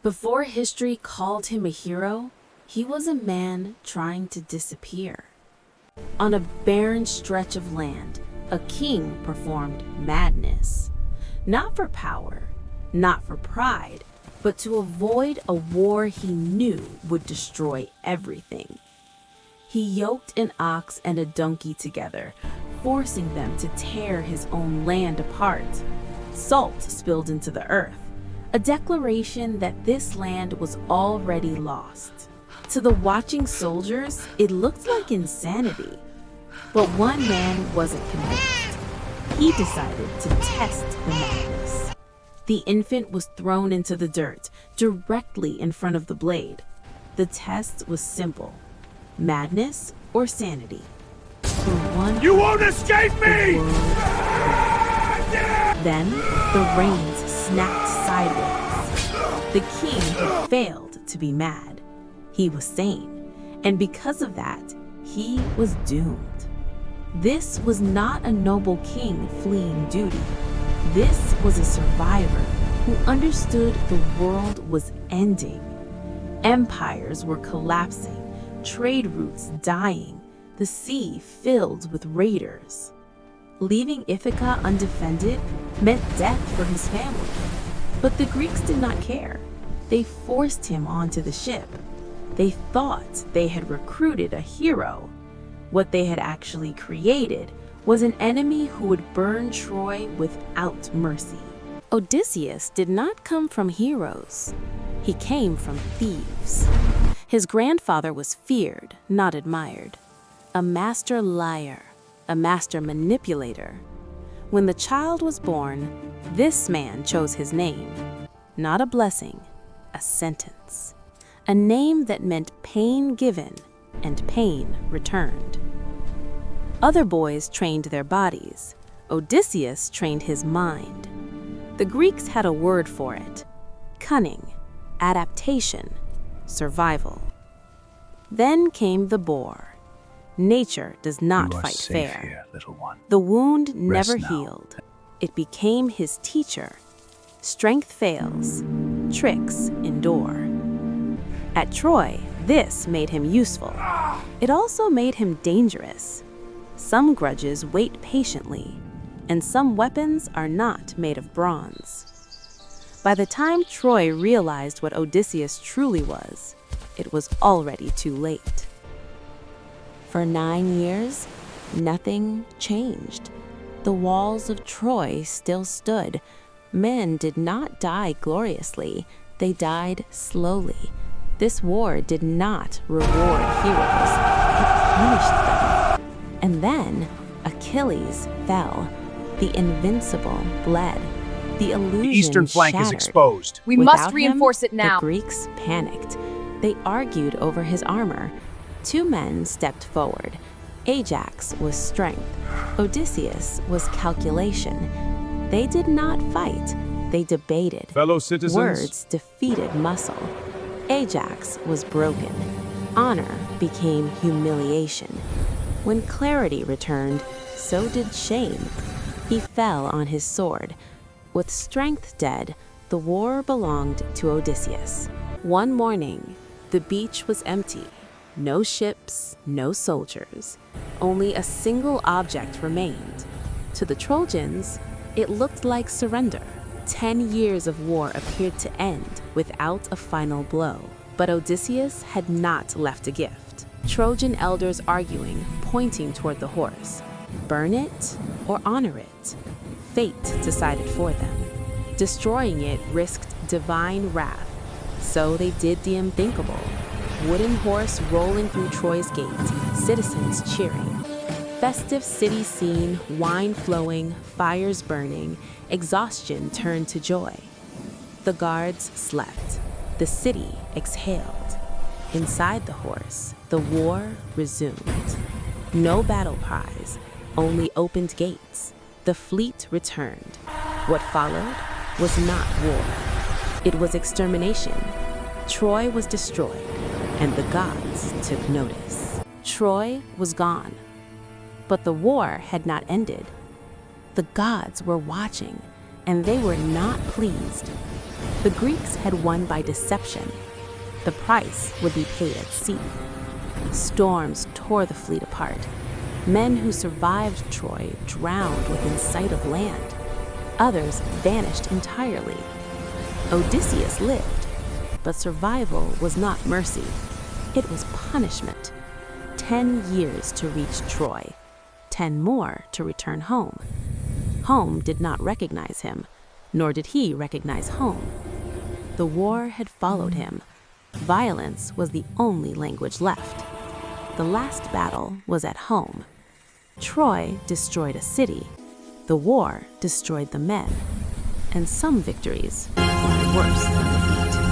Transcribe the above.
Before history called him a hero, he was a man trying to disappear. On a barren stretch of land, a king performed madness. Not for power, not for pride, but to avoid a war he knew would destroy everything. He yoked an ox and a donkey together, forcing them to tear his own land apart. Salt spilled into the earth, a declaration that this land was already lost. To the watching soldiers, it looked like insanity. But one man wasn't convinced. He decided to test the madness. The infant was thrown into the dirt, directly in front of the blade. The test was simple: madness or sanity. For one, You won't escape me! Then the reins snapped sideways. The king had failed to be mad. He was sane, and because of that, he was doomed. This was not a noble king fleeing duty. This was a survivor who understood the world was ending. Empires were collapsing, trade routes dying, the sea filled with raiders. Leaving Ithaca undefended meant death for his family. But the Greeks did not care. They forced him onto the ship. They thought they had recruited a hero. What they had actually created was an enemy who would burn Troy without mercy. Odysseus did not come from heroes. He came from thieves. His grandfather was feared, not admired. A master liar, a master manipulator. When the child was born, this man chose his name. Not a blessing, a sentence. A name that meant pain given and pain returned. Other boys trained their bodies. Odysseus trained his mind. The Greeks had a word for it: cunning, adaptation, survival. Then came the boar. Nature does not fight fair. Here, little one. The wound Rest never now. healed. It became his teacher. Strength fails, tricks endure. At Troy, this made him useful. It also made him dangerous. Some grudges wait patiently, and some weapons are not made of bronze. By the time Troy realized what Odysseus truly was, it was already too late. For 9 years, nothing changed. The walls of Troy still stood. Men did not die gloriously, they died slowly. This war did not reward heroes, it punished them. And then Achilles fell. The invincible bled. The illusion The eastern flank is shattered. exposed. We Without must reinforce him, it now. The Greeks panicked. They argued over his armor. 2 men stepped forward. Ajax was strength. Odysseus was calculation. They did not fight. They debated. Fellow citizens, Words defeated muscle. Ajax was broken. Honor became humiliation. When clarity returned, so did shame. He fell on his sword. With strength dead, the war belonged to Odysseus. One morning, the beach was empty. No ships, no soldiers. Only a single object remained. To the Trojans, it looked like surrender. 10 years of war appeared to end without a final blow. But Odysseus had not left a gift. Trojan elders arguing, pointing toward the horse. Burn it or honor it? Fate decided for them. Destroying it risked divine wrath. So they did the unthinkable. Wooden horse rolling through Troy's gate, citizens cheering. Festive city scene, wine flowing, fires burning, exhaustion turned to joy. The guards slept. The city exhaled. Inside the horse, the war resumed. No battle prize, only opened gates. The fleet returned. What followed was not war. It was extermination. Troy was destroyed, and the gods took notice. Troy was gone. But the war had not ended. The gods were watching, and they were not pleased. The Greeks had won by deception. The price would be paid at sea. Storms tore the fleet apart. Men who survived Troy drowned within sight of land. Others vanished entirely. Odysseus lived, but survival was not mercy. It was punishment. 10 years to reach Troy, 10 more to return home. Home did not recognize him, nor did he recognize home. The war had followed him. Violence was the only language left. The last battle was at home. Troy destroyed a city. The war destroyed the men. And some victories were worse than defeat.